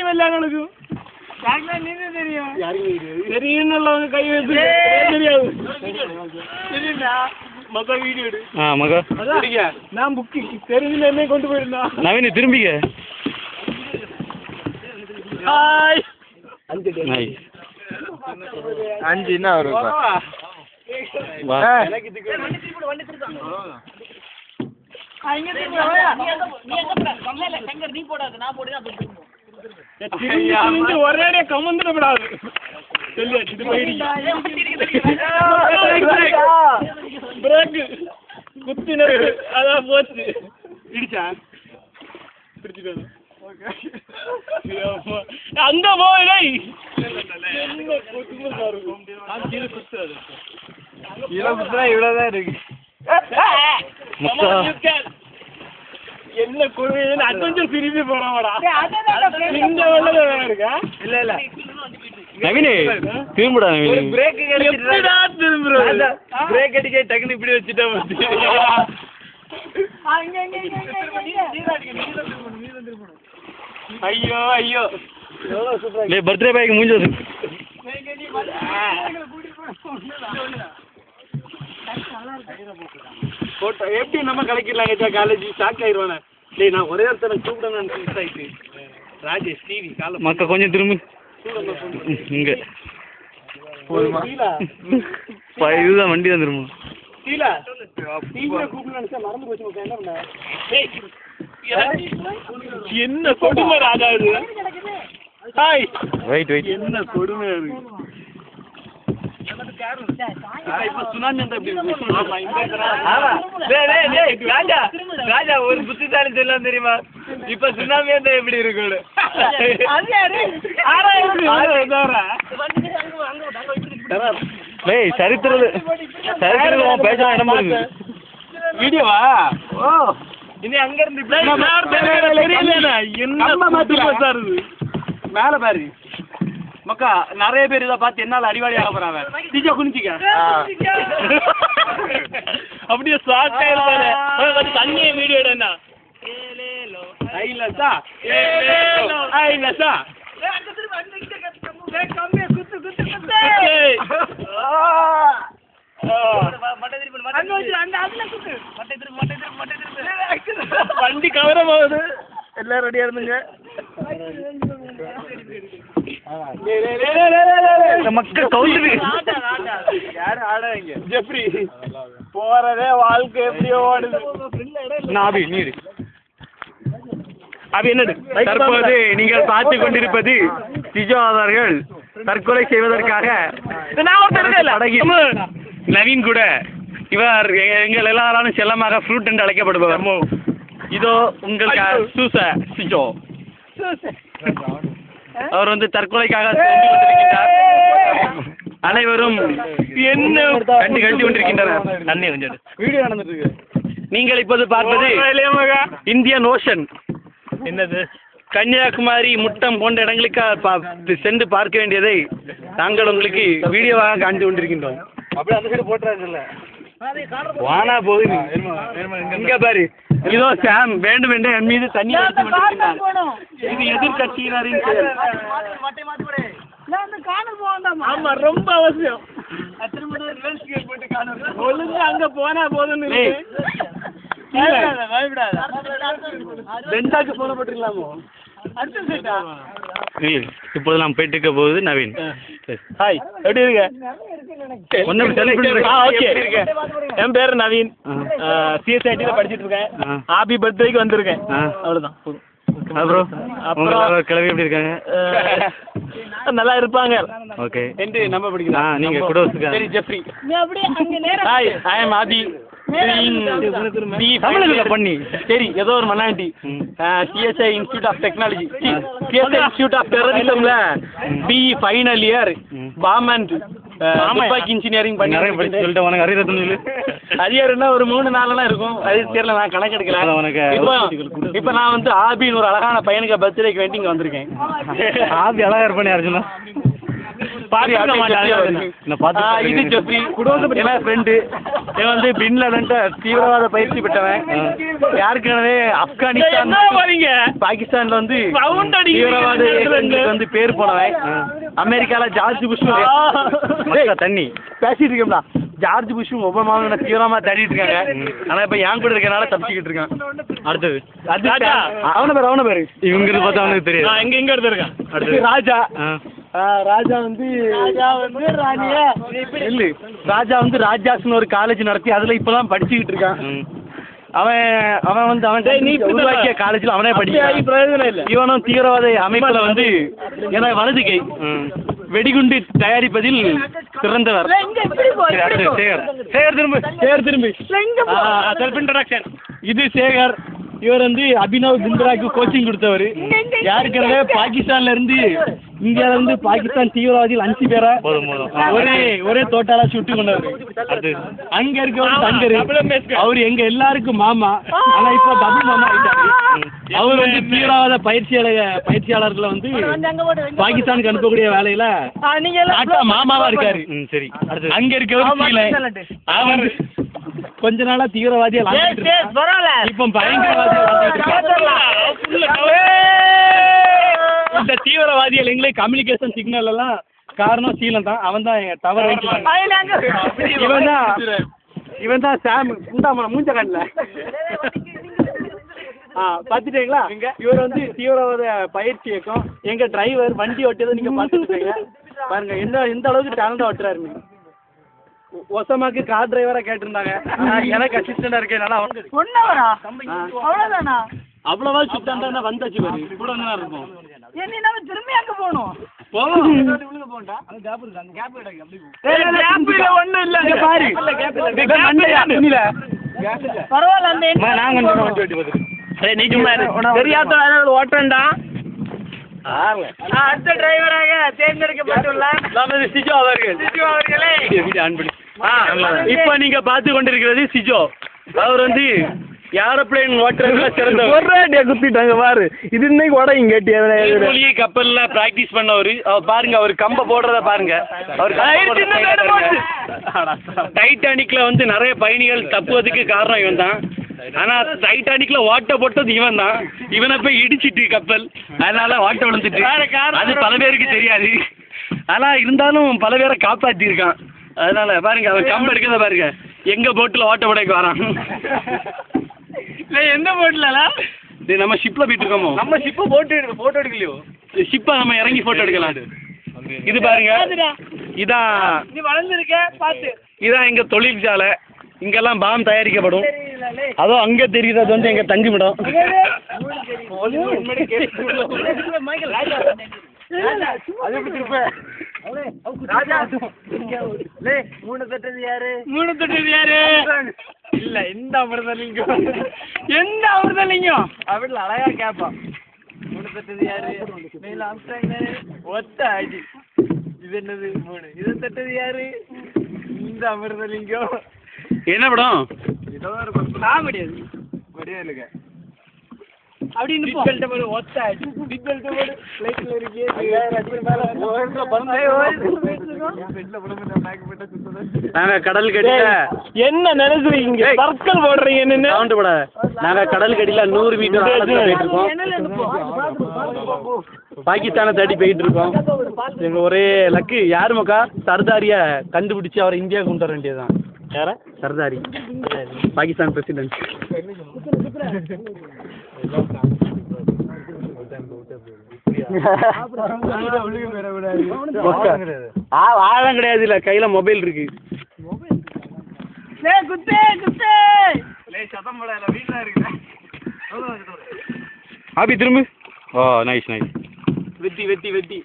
தெரியும் எல்லாங்களுக்கு தெரியும் தெரியும் கை வச்சு தெரியாது மகா வீடியோ எடு மகா நான் புக்கிங் தெரிஞ்சு என்ன கொண்டு போயிருந்தேன் நவீன் திரும்பிக்க ஹாய் 5 என்ன வரும் வா ஒரே கமந்துடப்படாது பிரேக்கு குத்தின அதான் போச்சு இடிச்சா பிடிச்சிட்டு அங்க போய் இவ்வளவுதான் இருக்கு என்ன குழுவின்னு அட்வென்ச்சர் திரும்பி போறோம்டா இந்த வெள்ளம் இருக்கா இல்ல இல்ல நவீனே திரும்புடா நவீன் பிரேக் திரும்புற பிரேக் அடிக்க டக்குனு இப்படி வச்சுட்டா ஐயோ ஐயோ பர்த்டே பாய்க்கு மூஞ்சது போட்டோ எப்படி நம்ம கலக்கிடலாம் காலேஜ் ஷாக் ஆயிடுவானே டேய் நான் ஒரே ஒருத்தனை கூப்பிடணும் மிஸ் ஆயிட்டு ராஜேஷ் டிவி கால மக்கா கொஞ்சம் திரும்பி இங்க இதுதான் வண்டி தான் திரும்ப டீலா டீவில கூப்பிடணும் நினைச்சா மறந்து போச்சு மக்கா என்ன பண்ண என்ன கொடுமை ராஜா இது ஹாய் வெயிட் வெயிட் என்ன கொடுமை இருக்கு இப்ப சுனாமி அந்த ராஜா ஒரு புத்திசாலி சொல்லலாம் தெரியுமா இப்ப சுனாமி அந்த எப்படி இருக்கு சரித்திரம் பேச இடம் இருக்கு வீடியோவா ஓ இனி அங்க இருந்து என்ன மேல பாரு மக்கா நிறைய பேர் இதை பார்த்து என்னால அடிவாடி ஆக போறாங்க டீச்சா குனிச்சிக்க அப்படியே ஷாக் ஆயிருப்பாரு தண்ணியே வீடியோ எடுனா ஐலசா ஐலசா வண்டி கவரம் ஆகுது எல்லாம் ரெடியா இருந்துங்க மக்கள் கவுண்டரு யாரு ஆடாங்க ஜெப்ரி போறதே வாழ்க்கை எப்படியோ ஓடுது நாபி நீடு அது என்னது தற்போது நீங்கள் பார்த்து கொண்டிருப்பது சிஜோ அவர்கள் தற்கொலை செய்வதற்காக நவீன் கூட இவர் எங்கள் எல்லாரும் செல்லமாக ஃப்ரூட் என்று அழைக்கப்படுபவர் இதோ உங்கள் சூச சிஜோ அவர் வந்து தற்கொலைக்காக அனைவரும் என்ன கட்டி கொண்டிருக்கின்றனர் நன்றி கொஞ்சம் வீடியோ நடந்துட்டு இருக்கு நீங்கள் இப்போது பார்ப்பது இந்தியன் ஓஷன் என்னது கன்னியாகுமரி முட்டம் போன்ற இடங்களுக்கு சென்று பார்க்க வேண்டியதை நாங்கள் உங்களுக்கு வீடியோவாக காண்பித்து கொண்டிருக்கின்றோம் அப்படியே அந்த சைடு போட்டுறாங்கல்ல வானா போகுது இங்க பாரு இதோ சாம் வேண்டும் என்று என் மீது தண்ணி இது எதிர்கட்சியினரின் செயல் ஆமா ரொம்ப அவசியம் ஒழுங்கு அங்க போனா போதுன்னு ரெண்டாக்கு போன போட்டுக்கலாமோ இப்போது நாம் போயிட்டு இருக்க போகுது நவீன் ஹாய் எப்படி இருக்க என் பேரு நவீன் சிஎஸ்ஐடில படிச்சிட்டு இருக்கேன் ஹாப்பி பர்த்டேக்கு வந்திருக்கேன் அவ்வளவுதான் அப்புறம் கிளம்பி எப்படி இருக்காங்க நல்லா இருப்பாங்க ஓகே என்று நம்ம படிக்கலாம் நீங்க கூட சரி ஜெப்ரி ஹாய் ஐ அம் ஆதி பண்ணி சரி ஏதோ ஒரு மண்ணாண்டி CSI institute of technology CSI institute of டெரரிசம்ல B final year bomb and துப்பாக்கி இன்ஜினியரிங் பண்ணி சொல்லிட்டு உனக்கு அறியறது அரியர்னா ஒரு 3-4 இருக்கும் அது தெரியல நான் கணக்கு எடுக்கல இப்ப நான் வந்து ஆபின்னு ஒரு அழகான பையனுக்கு பர்த்டேக்கு வேண்டி இங்க வந்திருக்கேன் ஆபி அழகா இருப்பானே அர்ஜுனா இது ஜெப்ரி என் ஃப்ரெண்டு இவன் வந்து பின் லாடன் தீவிரவாத பயிற்சி பெற்றவன். ஏற்கனவே ஆப்கானிஸ்தான் பாகிஸ்தான்ல வந்து தீவிரவாத இயக்கங்களுக்கு வந்து பேர் போனவன். அமெரிக்கால ஜார்ஜ் புஷ் தண்ணி பேசிட்டு இருக்கோம்டா. ஜார்ஜ் புஷும் ஒபாமாவும் தீவிரமா தேடிட்டு இருக்காங்க. ஆனா இப்ப என் கூட இருக்கனால தப்பிச்சுக்கிட்டு இருக்கான். அடுத்தது அவன பேரு இவங்க பார்த்தா அவனுக்கு தெரியும். எங்க இடத்துல இருக்கான். அடுத்தது ராஜா. ராஜா வந்து ராணியா இல்ல, ராஜா வந்து ராஜாஸ்னு ஒரு காலேஜ் நடத்தி அதுல இப்பதான் படிச்சுக்கிட்டு இருக்கான். அவன் வந்து உருவாக்கிய காலேஜ்ல அவனே படிக்கிறான். இவனும் தீவிரவாத அமைப்புல வந்து ஏன்னா வலது கை வெடிகுண்டு தயாரிப்பதில் சிறந்தவர். இது சேகர். இவர் வந்து அபினவ் பிந்த்ராக்கு கோச்சிங் கொடுத்தவர். ஏற்கனவே பாகிஸ்தான்ல இருந்து இந்தியால இருந்து பாகிஸ்தான் தீவிரவாதிகள் 5 பேரை ஒரே தோட்டாலா சுட்டு கொண்டவர். அங்க இருக்கவர் தங்கர். அவரு எங்க எல்லாருக்கும் மாமா. ஆனா இப்ப டபுள் மாமா ஆயிட்டாரு. அவர் வந்து தீவிரவாத பயிற்சியாளர்களை வந்து பாகிஸ்தானுக்கு அனுப்பக்கூடிய வேலையில மாமாவா இருக்காரு. சரி, அங்க இருக்கவர் கொஞ்ச நாளா தீவிரவாதியா இப்ப இந்த தீவிரவாதிகள் எங்களே கம்யூனிகேஷன் சிக்னல் எல்லாம் காரணம் சீலம் தான். அவன் தான் தவறு. இவன் தான் சாம் மூஞ்ச கண்ணல பாத்துட்டீங்களா. இவர் வந்து தீவிரவாத பயிற்சி இயக்கம். எங்க டிரைவர் வண்டி ஓட்டியதை நீங்க பாத்துட்டு பாருங்க எந்த அளவுக்கு டேலண்டா ஓட்டுறாரு. ஒசமாக்கு கார் டிரைவரா கேட்டிருந்தாங்க. எனக்கு அசிஸ்டண்டா இருக்கேன். அவ்வளவா சுத்தாண்டா வந்தாச்சு பாரு. கூட இருக்கும். திரும்பி அங்க போகணும். ஓட்டண்டா அடுத்த டிரைவராக தேர்ந்தெடுக்கப்பட்டுள்ள நமது சிஜோ அவர்களே. இப்ப நீங்க பார்த்து கொண்டிருக்கிறது சிஜோ. அவர் வந்து ஏரோப்ளேன் ஓட்டுறதுல சிறந்த குத்திட்டாங்க பாரு. இது இன்னைக்கு உடையும் கேட்டி கப்பல்ல பிராக்டிஸ் பண்ணவரு. பாருங்க அவர் கம்ப போடுறத பாருங்க. அவர் டைட்டானிக்ல வந்து நிறைய பயணிகள் தப்புவதுக்கு காரணம் இவன் தான். ஆனா டைட்டானிக்ல ஓட்ட போட்டது இவன் தான். இவனை போய் இடிச்சிட்டு கப்பல், அதனால ஓட்ட விழுந்துட்டு. அது பல பேருக்கு தெரியாது. ஆனா இருந்தாலும் பல பேரை காப்பாத்தி இருக்கான். அதனால பாருங்க அவன் கம்ப எடுக்கிறத பாருங்க. எங்க போட்டுல ஓட்ட உடைக்கு வரான். எந்த போட்டுல நம்ம ஷிப்ல போயிட்டு இருக்கோமோ. நம்ம ஷிப்பை போட்டோ எடுக்கலையோ. ஷிப்பை நம்ம இறங்கி போட்டோ எடுக்கலாம். இது பாருங்க. இதான் எங்க தொழிற்சாலை. இங்கெல்லாம் பாம் தயாரிக்கப்படும். அதோ அங்க தெரியுது வந்து எங்க தங்குமிடம். இல்ல எந்த அமிர்தலிங்கம் அப்படின்னு அழகா கேட்பான். மூணு தட்டது யாரு? ஒத்த அடி. இது என்னது 3? இதை தட்டது யாரு? இந்த அமிர்தலிங்கம். என்ன படம்? ஏதோ ஒரு காமெடி. அது வடியா இல்லைங்க அப்படின்னு ஒத்த அடி. நாங்க கடல் கடியில என்ன நினைச்சுறீங்க? சர்க்கிள் போடுறீங்க. என்ன நாங்க கடல் கடியில 100 மீட்டர் போயிட்டு இருக்கோம். பாகிஸ்தானை தேடி போயிட்டு இருக்கோம். எங்க ஒரே லக்கு யாரு மக்கா சர்தாரிய கண்டுபிடிச்சு அவரை இந்தியா கொண்டு வர வேண்டியதுதான். யார? சர்தாரி, பாகிஸ்தான் பிரசிடென்ட். ஆழம் கிடையாது. இல்ல கையில மொபைல் இருக்கு. ஆபி திரும்ப. ஓ நைஸ் நைஸ். வெட்டி வெட்டி வெட்டி